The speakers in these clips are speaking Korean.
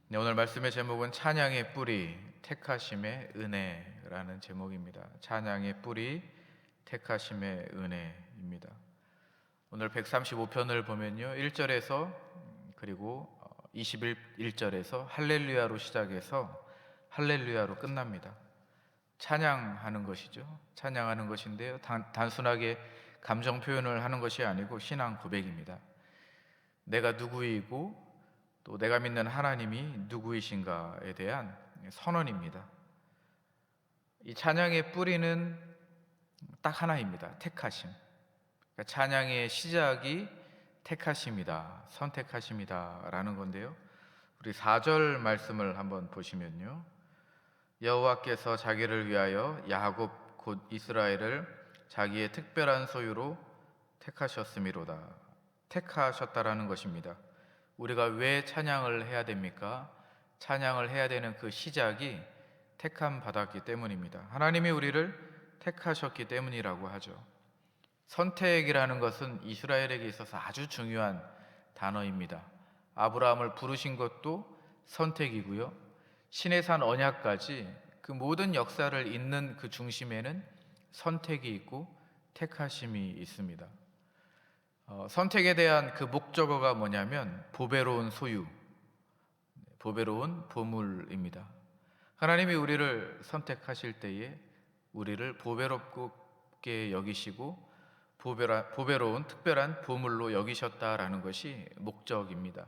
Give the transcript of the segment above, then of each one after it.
네, 오늘 말씀의 제목은 찬양의 뿌리, 택하심의 은혜라는 제목입니다. 찬양의 뿌리, 택하심의 은혜입니다. 오늘 135편을 보면요, 1절에서 그리고 21절에서 할렐루야로 시작해서 할렐루야로 끝납니다. 찬양하는 것이죠. 찬양하는 것인데요, 단순하게 감정 표현을 하는 것이 아니고 신앙 고백입니다. 내가 누구이고 또 내가 믿는 하나님이 누구이신가에 대한 선언입니다. 이 찬양의 뿌리는 딱 하나입니다. 택하심. 그러니까 찬양의 시작이 택하심이다, 선택하심이다 라는 건데요, 우리 4절 말씀을 한번 보시면요, 여호와께서 자기를 위하여 야곱 곧 이스라엘을 자기의 특별한 소유로 택하셨음이로다. 택하셨다라는 것입니다. 우리가 왜 찬양을 해야 됩니까? 찬양을 해야 되는 그 시작이 택함 받았기 때문입니다. 하나님이 우리를 택하셨기 때문이라고 하죠. 선택이라는 것은 이스라엘에게 있어서 아주 중요한 단어입니다. 아브라함을 부르신 것도 선택이고요, 신의 산 언약까지 그 모든 역사를 잇는 그 중심에는 선택이 있고 택하심이 있습니다. 선택에 대한 그 목적어가 뭐냐면 보배로운 소유, 보배로운 보물입니다. 하나님이 우리를 선택하실 때에 우리를 보배롭게 여기시고 보배로운 특별한 보물로 여기셨다라는 것이 목적입니다.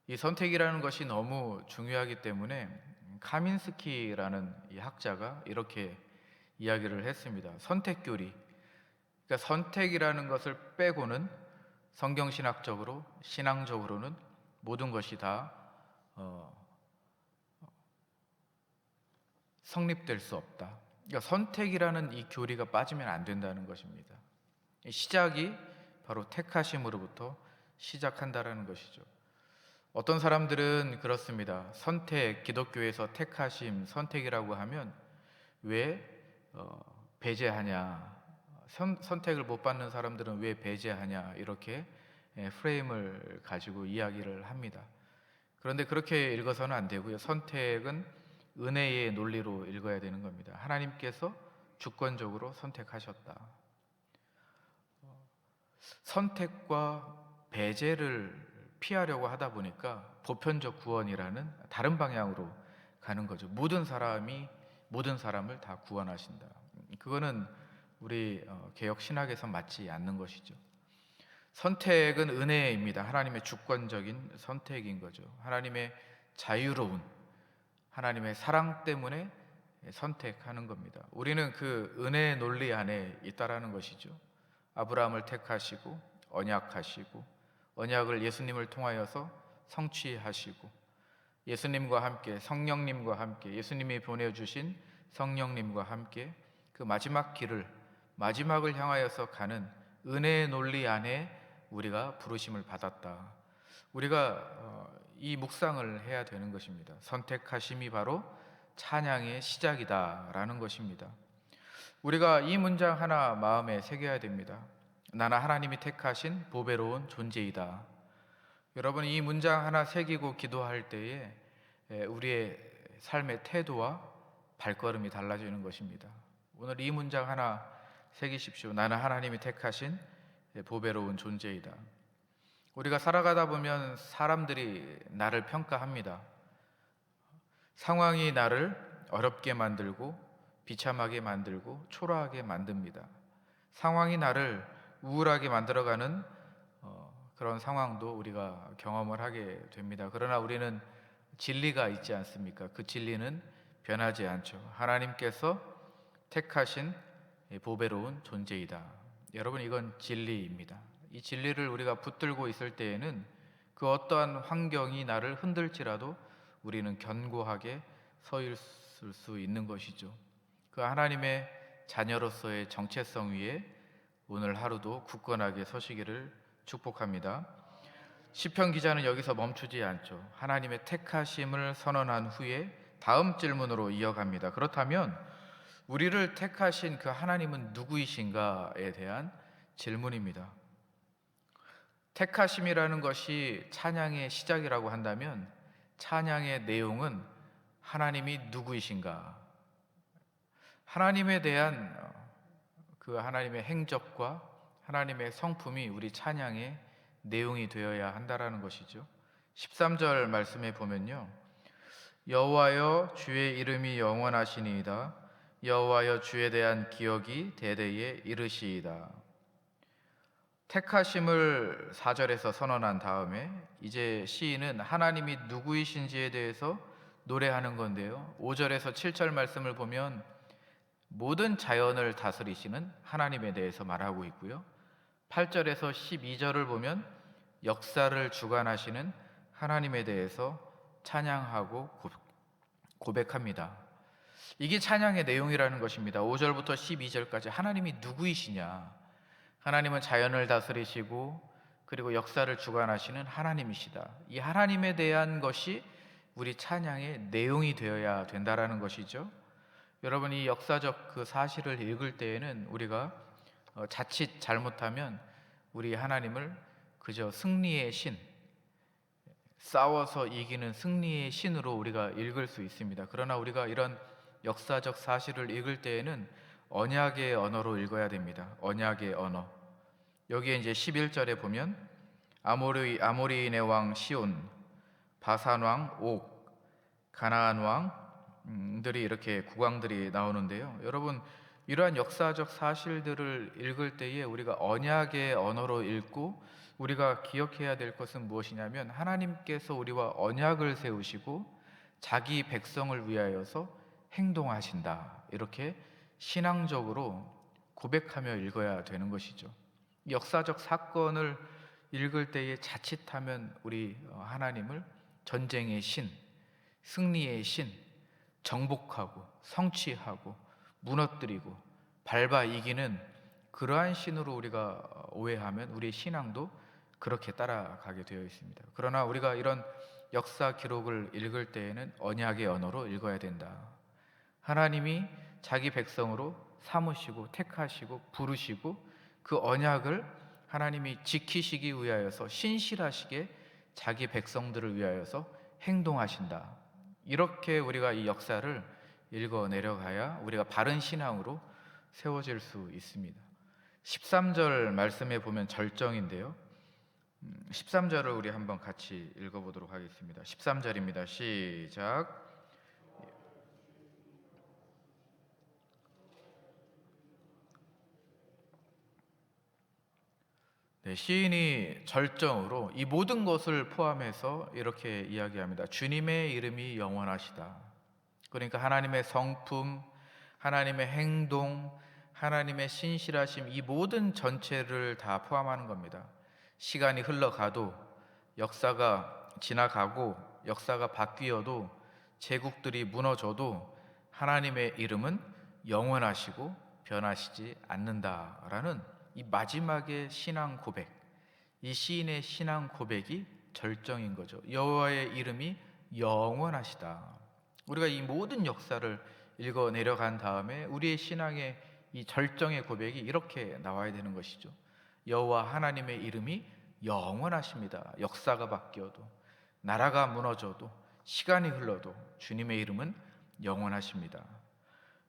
이 선택이라는 것이 너무 중요하기 때문에 카민스키라는 이 학자가 이렇게 이야기를 했습니다. 선택교리, 그러니까 선택이라는 것을 빼고는 성경신학적으로, 신앙적으로는 모든 것이 다 성립될 수 없다. 그러니까 선택이라는 이 교리가 빠지면 안 된다는 것입니다. 시작이 바로 택하심으로부터 시작한다라는 것이죠. 어떤 사람들은 그렇습니다. 선택, 기독교에서 택하심, 선택이라고 하면 왜 배제하냐, 선택을 못 받는 사람들은 왜 배제하냐, 이렇게 프레임을 가지고 이야기를 합니다. 그런데 그렇게 읽어서는 안 되고요, 선택은 은혜의 논리로 읽어야 되는 겁니다. 하나님께서 주권적으로 선택하셨다. 선택과 배제를 피하려고 하다 보니까 보편적 구원이라는 다른 방향으로 가는 거죠. 모든 사람을 다 구원하신다. 그거는 우리 개혁 신학에서 맞지 않는 것이죠. 선택은 은혜입니다. 하나님의 주권적인 선택인 거죠. 하나님의 자유로운, 하나님의 사랑 때문에 선택하는 겁니다. 우리는 그 은혜의 논리 안에 있다라는 것이죠. 아브라함을 택하시고 언약하시고, 언약을 예수님을 통하여서 성취하시고, 예수님과 함께, 성령님과 함께, 예수님이 보내주신 성령님과 함께 그 마지막을 향하여서 가는 은혜의 논리 안에 우리가 부르심을 받았다. 우리가 이 묵상을 해야 되는 것입니다. 선택하심이 바로 찬양의 시작이다라는 것입니다. 우리가 이 문장 하나 마음에 새겨야 됩니다. 나는 하나님이 택하신 보배로운 존재이다. 여러분, 이 문장 하나 새기고 기도할 때에 우리의 삶의 태도와 발걸음이 달라지는 것입니다. 오늘 이 문장 하나 새기십시오. 나는 하나님이 택하신 보배로운 존재이다. 우리가 살아가다 보면 사람들이 나를 평가합니다. 상황이 나를 어렵게 만들고 비참하게 만들고 초라하게 만듭니다. 상황이 나를 우울하게 만들어가는 그런 상황도 우리가 경험을 하게 됩니다. 그러나 우리는 진리가 있지 않습니까? 그 진리는 변하지 않죠. 하나님께서 택하신 보배로운 존재이다. 여러분, 이건 진리입니다. 이 진리를 우리가 붙들고 있을 때에는 그 어떠한 환경이 나를 흔들지라도 우리는 견고하게 서 있을 수 있는 것이죠. 그 하나님의 자녀로서의 정체성 위에 오늘 하루도 굳건하게 서시기를 축복합니다. 시편 기자는 여기서 멈추지 않죠. 하나님의 택하심을 선언한 후에 다음 질문으로 이어갑니다. 그렇다면 우리를 택하신 그 하나님은 누구이신가에 대한 질문입니다. 택하심이라는 것이 찬양의 시작이라고 한다면 찬양의 내용은 하나님이 누구이신가, 하나님에 대한 그 하나님의 행적과 하나님의 성품이 우리 찬양의 내용이 되어야 한다라는 것이죠. 13절 말씀에 보면요, 여호와여 주의 이름이 영원하시니이다. 여호와여 주에 대한 기억이 대대에 이르시이다. 택하심을 4절에서 선언한 다음에 이제 시인은 하나님이 누구이신지에 대해서 노래하는 건데요, 5절에서 7절 말씀을 보면 모든 자연을 다스리시는 하나님에 대해서 말하고 있고요, 8절에서 12절을 보면 역사를 주관하시는 하나님에 대해서 찬양하고 고백합니다. 이게 찬양의 내용이라는 것입니다. 5절부터 12절까지 하나님이 누구이시냐, 하나님은 자연을 다스리시고 그리고 역사를 주관하시는 하나님이시다. 이 하나님에 대한 것이 우리 찬양의 내용이 되어야 된다라는 것이죠. 여러분, 이 역사적 그 사실을 읽을 때에는 우리가 자칫 잘못하면 우리 하나님을 그저 승리의 신, 싸워서 이기는 승리의 신으로 우리가 읽을 수 있습니다. 그러나 우리가 이런 역사적 사실을 읽을 때에는 언약의 언어로 읽어야 됩니다. 언약의 언어. 여기에 이제 11절에 보면 아모리인의 왕 시온, 바산 왕 옥, 가나안 왕들이 이렇게 국왕들이 나오는데요, 여러분, 이러한 역사적 사실들을 읽을 때에 우리가 언약의 언어로 읽고 우리가 기억해야 될 것은 무엇이냐면, 하나님께서 우리와 언약을 세우시고 자기 백성을 위하여서 행동하신다, 이렇게 신앙적으로 고백하며 읽어야 되는 것이죠. 역사적 사건을 읽을 때에 자칫하면 우리 하나님을 전쟁의 신, 승리의 신, 정복하고 성취하고 무너뜨리고 밟아 이기는 그러한 신으로 우리가 오해하면 우리의 신앙도 그렇게 따라가게 되어 있습니다. 그러나 우리가 이런 역사 기록을 읽을 때에는 언약의 언어로 읽어야 된다. 하나님이 자기 백성으로 삼으시고 택하시고 부르시고 그 언약을 하나님이 지키시기 위하여서 신실하시게 자기 백성들을 위하여서 행동하신다. 이렇게 우리가 이 역사를 읽어 내려가야 우리가 바른 신앙으로 세워질 수 있습니다. 13절 말씀에 보면 절정인데요, 13절을 우리 한번 같이 읽어보도록 하겠습니다. 13절입니다. 시작. 네, 시인이 절정으로 이 모든 것을 포함해서 이렇게 이야기합니다. 주님의 이름이 영원하시다. 그러니까 하나님의 성품, 하나님의 행동, 하나님의 신실하심, 이 모든 전체를 다 포함하는 겁니다. 시간이 흘러가도, 역사가 지나가고, 역사가 바뀌어도, 제국들이 무너져도 하나님의 이름은 영원하시고 변하시지 않는다라는 이 마지막의 신앙 고백, 이 시인의 신앙 고백이 절정인 거죠. 여호와의 이름이 영원하시다. 우리가 이 모든 역사를 읽어 내려간 다음에 우리의 신앙의 이 절정의 고백이 이렇게 나와야 되는 것이죠. 여호와 하나님의 이름이 영원하십니다. 역사가 바뀌어도, 나라가 무너져도, 시간이 흘러도 주님의 이름은 영원하십니다.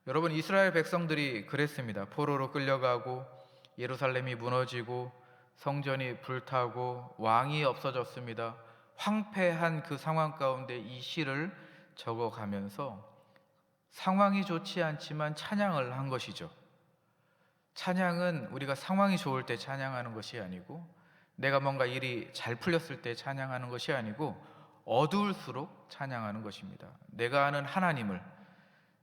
여러분, 이스라엘 백성들이 그랬습니다. 포로로 끌려가고 예루살렘이 무너지고 성전이 불타고 왕이 없어졌습니다. 황폐한 그 상황 가운데 이 시를 적어가면서 상황이 좋지 않지만 찬양을 한 것이죠. 찬양은 우리가 상황이 좋을 때 찬양하는 것이 아니고, 내가 뭔가 일이 잘 풀렸을 때 찬양하는 것이 아니고, 어두울수록 찬양하는 것입니다. 내가 아는 하나님을,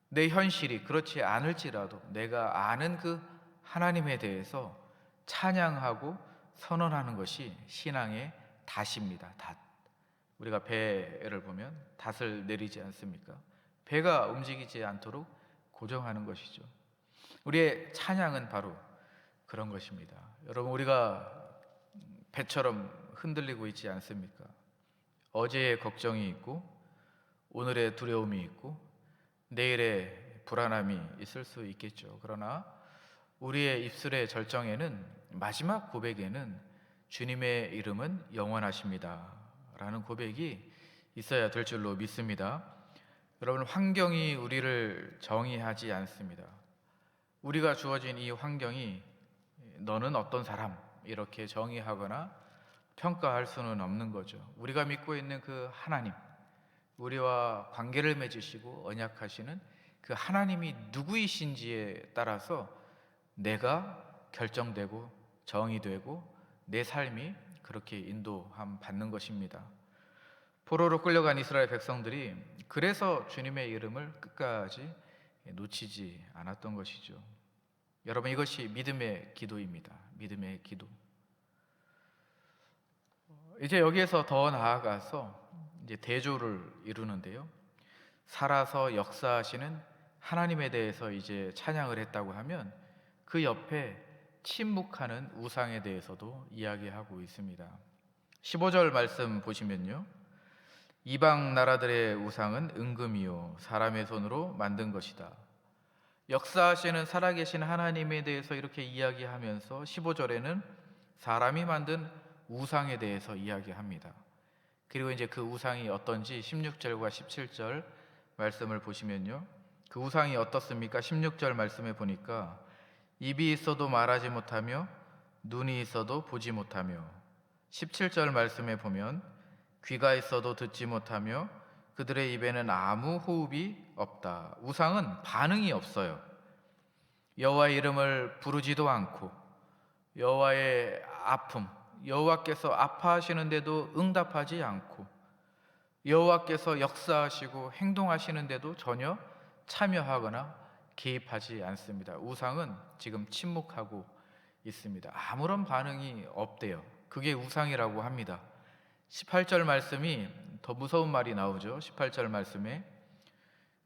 내 현실이 그렇지 않을지라도 내가 아는 그 하나님에 대해서 찬양하고 선언하는 것이 신앙의 닷입니다. 닷. 우리가 배를 보면 닷을 내리지 않습니까? 배가 움직이지 않도록 고정하는 것이죠. 우리의 찬양은 바로 그런 것입니다. 여러분, 우리가 배처럼 흔들리고 있지 않습니까? 어제의 걱정이 있고, 오늘의 두려움이 있고, 내일의 불안함이 있을 수 있겠죠. 그러나 우리의 입술의 절정에는, 마지막 고백에는 주님의 이름은 영원하십니다 라는 고백이 있어야 될 줄로 믿습니다. 여러분, 환경이 우리를 정의하지 않습니다. 우리가 주어진 이 환경이 너는 어떤 사람 이렇게 정의하거나 평가할 수는 없는 거죠. 우리가 믿고 있는 그 하나님, 우리와 관계를 맺으시고 언약하시는 그 하나님이 누구이신지에 따라서 내가 결정되고 정의되고 내 삶이 그렇게 인도함 받는 것입니다. 포로로 끌려간 이스라엘 백성들이 그래서 주님의 이름을 끝까지 놓치지 않았던 것이죠. 여러분, 이것이 믿음의 기도입니다. 믿음의 기도. 이제 여기에서 더 나아가서 이제 대조를 이루는데요. 살아서 역사하시는 하나님에 대해서 이제 찬양을 했다고 하면 그 옆에 침묵하는 우상에 대해서도 이야기하고 있습니다. 15절 말씀 보시면요. 이방 나라들의 우상은 은금이요 사람의 손으로 만든 것이다. 역사하시는 살아계신 하나님에 대해서 이렇게 이야기하면서 15절에는 사람이 만든 우상에 대해서 이야기합니다. 그리고 이제 그 우상이 어떤지 16절과 17절 말씀을 보시면요. 그 우상이 어떻습니까? 16절 말씀에 보니까 입이 있어도 말하지 못하며 눈이 있어도 보지 못하며, 17절 말씀에 보면 귀가 있어도 듣지 못하며 그들의 입에는 아무 호흡이 없다. 우상은 반응이 없어요. 여호와의 이름을 부르지도 않고 여호와의 아픔, 여호와께서 아파하시는데도 응답하지 않고 여호와께서 역사하시고 행동하시는데도 전혀 참여하거나 개입하지 않습니다. 우상은 지금 침묵하고 있습니다. 아무런 반응이 없대요. 그게 우상이라고 합니다. 18절 말씀이 더 무서운 말이 나오죠. 18절 말씀에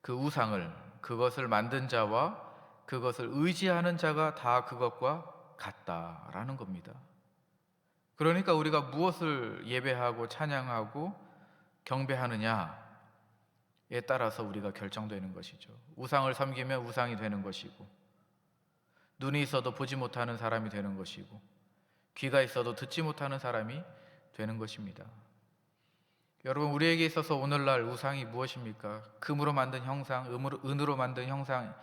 그 우상을, 그것을 만든 자와 그것을 의지하는 자가 다 그것과 같다라는 겁니다. 그러니까 우리가 무엇을 예배하고 찬양하고 경배하느냐에 따라서 우리가 결정되는 것이죠. 우상을 섬기면 우상이 되는 것이고, 눈이 있어도 보지 못하는 사람이 되는 것이고, 귀가 있어도 듣지 못하는 사람이 되는 것입니다. 여러분, 우리에게 있어서 오늘날 우상이 무엇입니까? 금으로 만든 형상, 은으로 만든 형상.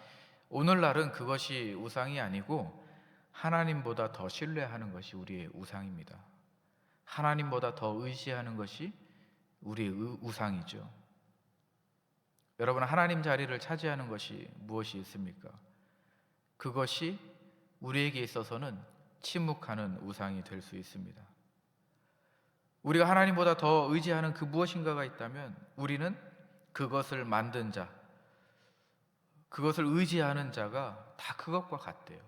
오늘날은 그것이 우상이 아니고 하나님보다 더 신뢰하는 것이 우리의 우상입니다. 하나님보다 더 의지하는 것이 우리의 우상이죠. 여러분, 하나님 자리를 차지하는 것이 무엇이 있습니까? 그것이 우리에게 있어서는 침묵하는 우상이 될 수 있습니다. 우리가 하나님보다 더 의지하는 그 무엇인가가 있다면 우리는 그것을 만든 자, 그것을 의지하는 자가 다 그것과 같대요.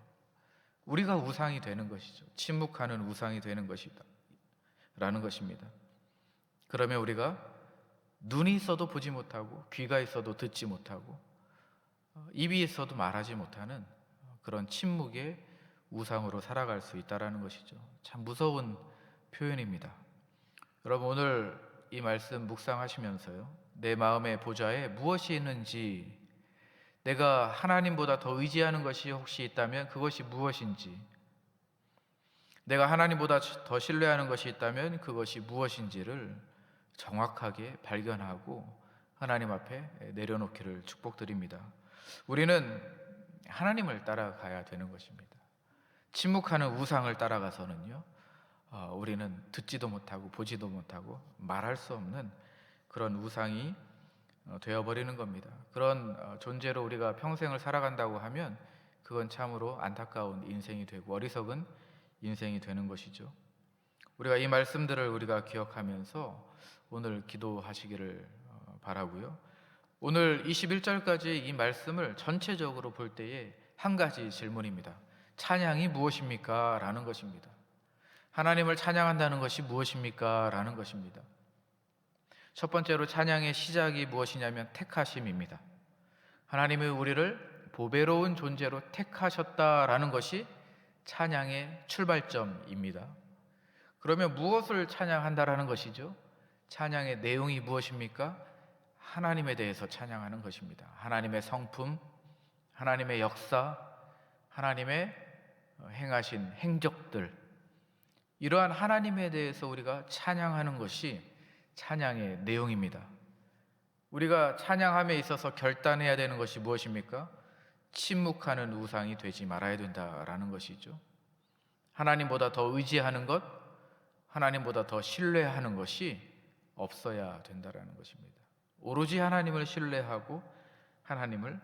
우리가 우상이 되는 것이죠. 침묵하는 우상이 되는 것이다 라는 것입니다. 그러면 우리가 눈이 있어도 보지 못하고 귀가 있어도 듣지 못하고 입이 있어도 말하지 못하는 그런 침묵의 우상으로 살아갈 수 있다는 것이죠. 참 무서운 표현입니다. 여러분, 오늘 이 말씀 묵상하시면서요, 내 마음의 보좌에 무엇이 있는지, 내가 하나님보다 더 의지하는 것이 혹시 있다면 그것이 무엇인지, 내가 하나님보다 더 신뢰하는 것이 있다면 그것이 무엇인지를 정확하게 발견하고 하나님 앞에 내려놓기를 축복드립니다. 우리는 하나님을 따라가야 되는 것입니다. 침묵하는 우상을 따라가서는요, 우리는 듣지도 못하고 보지도 못하고 말할 수 없는 그런 우상이 되어버리는 겁니다. 그런 존재로 우리가 평생을 살아간다고 하면 그건 참으로 안타까운 인생이 되고 어리석은 인생이 되는 것이죠. 우리가 이 말씀들을 우리가 기억하면서 오늘 기도하시기를 바라고요. 오늘 21절까지 이 말씀을 전체적으로 볼 때에 한 가지 질문입니다. 찬양이 무엇입니까? 라는 것입니다. 하나님을 찬양한다는 것이 무엇입니까? 라는 것입니다. 첫 번째로 찬양의 시작이 무엇이냐면 택하심입니다. 하나님이 우리를 보배로운 존재로 택하셨다라는 것이 찬양의 출발점입니다. 그러면 무엇을 찬양한다라는 것이죠? 찬양의 내용이 무엇입니까? 하나님에 대해서 찬양하는 것입니다. 하나님의 성품, 하나님의 역사, 하나님의 행하신 행적들, 이러한 하나님에 대해서 우리가 찬양하는 것이 찬양의 내용입니다. 우리가 찬양함에 있어서 결단해야 되는 것이 무엇입니까? 침묵하는 우상이 되지 말아야 된다라는 것이죠. 하나님보다 더 의지하는 것, 하나님보다 더 신뢰하는 것이 없어야 된다라는 것입니다. 오로지 하나님을 신뢰하고 하나님을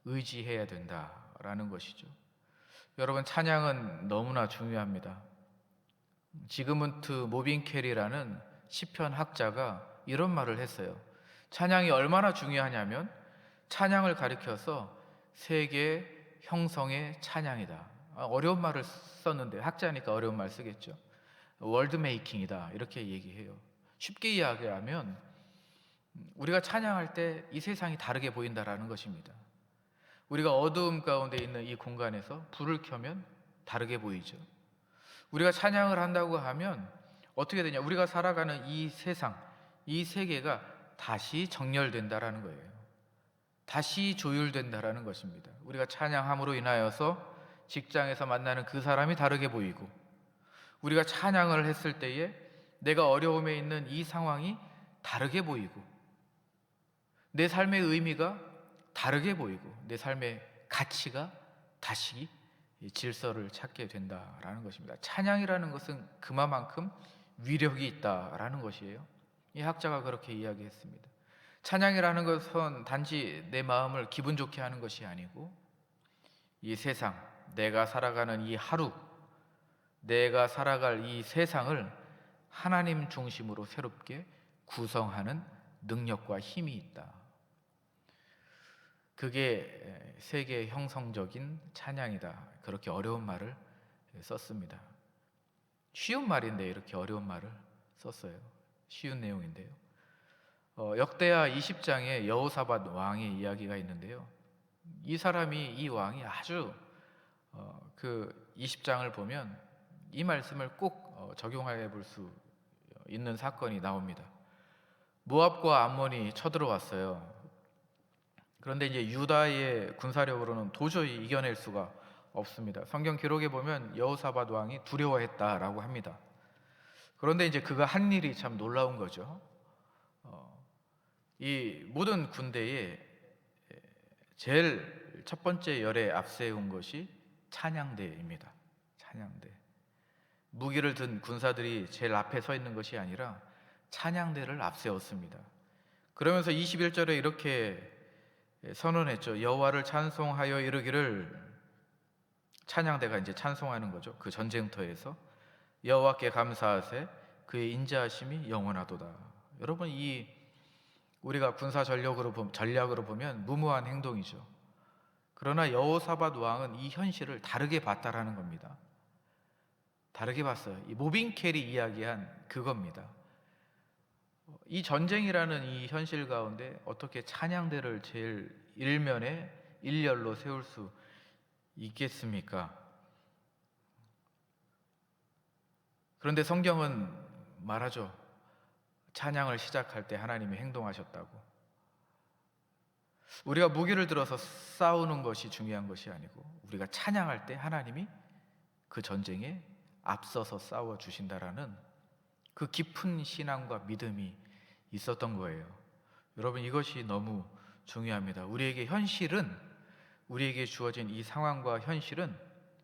의지해야 된다라는 것이죠. 여러분, 찬양은 너무나 중요합니다. 지그문트 모빈캐리라는 시편 학자가 이런 말을 했어요. 찬양이 얼마나 중요하냐면 찬양을 가리켜서 세계 형성의 찬양이다. 어려운 말을 썼는데 학자니까 어려운 말 쓰겠죠. 월드 메이킹이다 이렇게 얘기해요. 쉽게 이야기하면 우리가 찬양할 때 이 세상이 다르게 보인다라는 것입니다. 우리가 어두움 가운데 있는 이 공간에서 불을 켜면 다르게 보이죠. 우리가 찬양을 한다고 하면 어떻게 되냐? 우리가 살아가는 이 세상, 이 세계가 다시 정렬된다라는 거예요. 다시 조율된다라는 것입니다. 우리가 찬양함으로 인하여서 직장에서 만나는 그 사람이 다르게 보이고, 우리가 찬양을 했을 때에 내가 어려움에 있는 이 상황이 다르게 보이고, 내 삶의 의미가 다르게 보이고, 내 삶의 가치가 다시 질서를 찾게 된다라는 것입니다. 찬양이라는 것은 그만큼 위력이 있다라는 것이에요. 이 학자가 그렇게 이야기했습니다. 찬양이라는 것은 단지 내 마음을 기분 좋게 하는 것이 아니고, 이 세상, 내가 살아가는 이 하루, 내가 살아갈 이 세상을 하나님 중심으로 새롭게 구성하는 능력과 힘이 있다. 그게 세계 형성적인 찬양이다. 그렇게 어려운 말을 썼습니다. 쉬운 말인데 이렇게 어려운 말을 썼어요. 쉬운 내용인데요. 역대하 20장에 여호사밧 왕의 이야기가 있는데요. 이 사람이, 이 왕이 아주 그 20장을 보면 이 말씀을 꼭 적용해 볼 수 있는 사건이 나옵니다. 모압과 암몬이 쳐들어왔어요. 그런데 이제 유다의 군사력으로는 도저히 이겨낼 수가 없습니다. 성경 기록에 보면 여호사밧 왕이 두려워했다라고 합니다. 그런데 이제 그가 한 일이 참 놀라운 거죠. 이 모든 군대에 제일 첫 번째 열에 앞세운 것이 찬양대입니다. 찬양대. 무기를 든 군사들이 제일 앞에 서 있는 것이 아니라 찬양대를 앞세웠습니다. 그러면서 21절에 이렇게 선언했죠. 여호와를 찬송하여 이르기를, 찬양대가 이제 찬송하는 거죠. 그 전쟁터에서 여호와께 감사하세, 그의 인자하심이 영원하도다. 여러분, 이 우리가 군사 전략으로 보면 무모한 행동이죠. 그러나 여호사밧 왕은 이 현실을 다르게 봤다라는 겁니다. 다르게 봤어요. 이 모빈캐리 이야기한 그겁니다. 이 전쟁이라는 이 현실 가운데 어떻게 찬양대를 제일 일면에 일렬로 세울 수 있겠습니까? 그런데 성경은 말하죠. 찬양을 시작할 때 하나님이 행동하셨다고. 우리가 무기를 들어서 싸우는 것이 중요한 것이 아니고, 우리가 찬양할 때 하나님이 그 전쟁에 앞서서 싸워 주신다라는 그 깊은 신앙과 믿음이 있었던 거예요. 여러분, 이것이 너무 중요합니다. 우리에게 주어진 이 상황과 현실은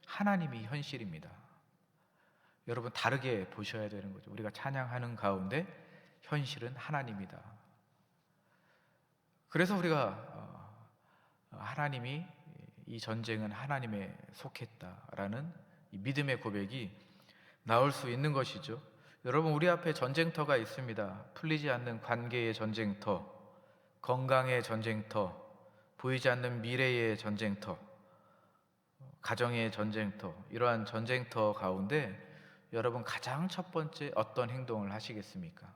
하나님이 현실입니다. 여러분, 다르게 보셔야 되는 거죠. 우리가 찬양하는 가운데 현실은 하나님이다. 그래서 우리가 하나님이, 이 전쟁은 하나님에 속했다라는 이 믿음의 고백이 나올 수 있는 것이죠. 여러분, 우리 앞에 전쟁터가 있습니다. 풀리지 않는 관계의 전쟁터, 건강의 전쟁터, 보이지 않는 미래의 전쟁터, 가정의 전쟁터, 이러한 전쟁터 가운데 여러분, 가장 첫 번째 어떤 행동을 하시겠습니까?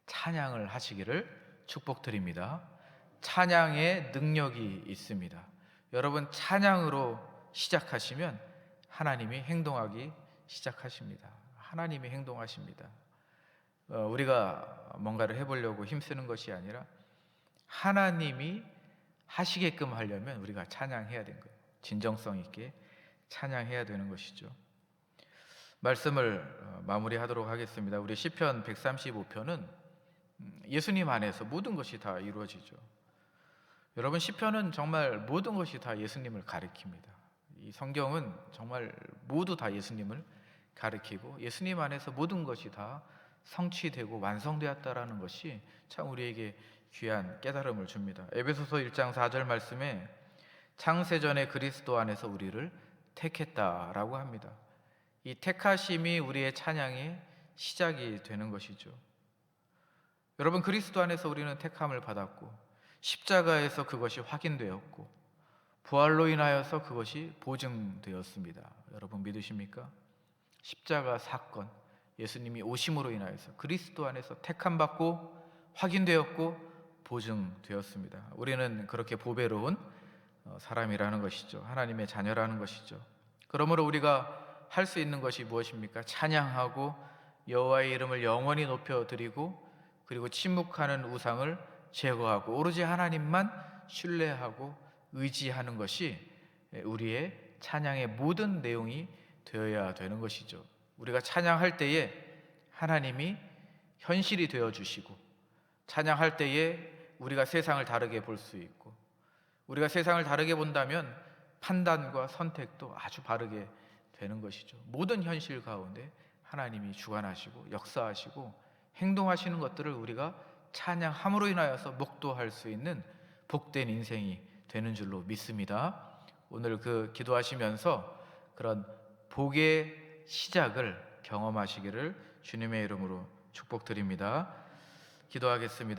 찬양을 하시기를 축복드립니다. 찬양의 능력이 있습니다. 여러분, 찬양으로 시작하시면 하나님이 행동하기 시작하십니다. 하나님이 행동하십니다. 우리가 뭔가를 해보려고 힘쓰는 것이 아니라 하나님이 하시게끔 하려면 우리가 찬양해야 되는 거예요. 진정성 있게 찬양해야 되는 것이죠. 말씀을 마무리하도록 하겠습니다. 우리 시편 135편은 예수님 안에서 모든 것이 다 이루어지죠. 여러분, 시편은 정말 모든 것이 다 예수님을 가리킵니다. 이 성경은 정말 모두 다 예수님을 가리키고 예수님 안에서 모든 것이 다 성취되고 완성되었다라는 것이 참 우리에게 귀한 깨달음을 줍니다. 에베소서 1장 4절 말씀에 창세전에 그리스도 안에서 우리를 택했다라고 합니다. 이 택하심이 우리의 찬양의 시작이 되는 것이죠. 여러분, 그리스도 안에서 우리는 택함을 받았고 십자가에서 그것이 확인되었고 부활로 인하여서 그것이 보증되었습니다. 여러분 믿으십니까? 십자가 사건, 예수님이 오심으로 인하여서 그리스도 안에서 택함 받고 확인되었고 보증되었습니다. 우리는 그렇게 보배로운 사람이라는 것이죠. 하나님의 자녀라는 것이죠. 그러므로 우리가 할 수 있는 것이 무엇입니까? 찬양하고 여호와의 이름을 영원히 높여드리고 그리고 침묵하는 우상을 제거하고 오로지 하나님만 신뢰하고 의지하는 것이 우리의 찬양의 모든 내용이 되어야 되는 것이죠. 우리가 찬양할 때에 하나님이 현실이 되어주시고 찬양할 때에 우리가 세상을 다르게 볼 수 있고 우리가 세상을 다르게 본다면 판단과 선택도 아주 바르게 되는 것이죠. 모든 현실 가운데 하나님이 주관하시고 역사하시고 행동하시는 것들을 우리가 찬양함으로 인하여서 목도할 수 있는 복된 인생이 되는 줄로 믿습니다. 오늘 그 기도하시면서 그런 복의 시작을 경험하시기를 주님의 이름으로 축복드립니다. 기도하겠습니다.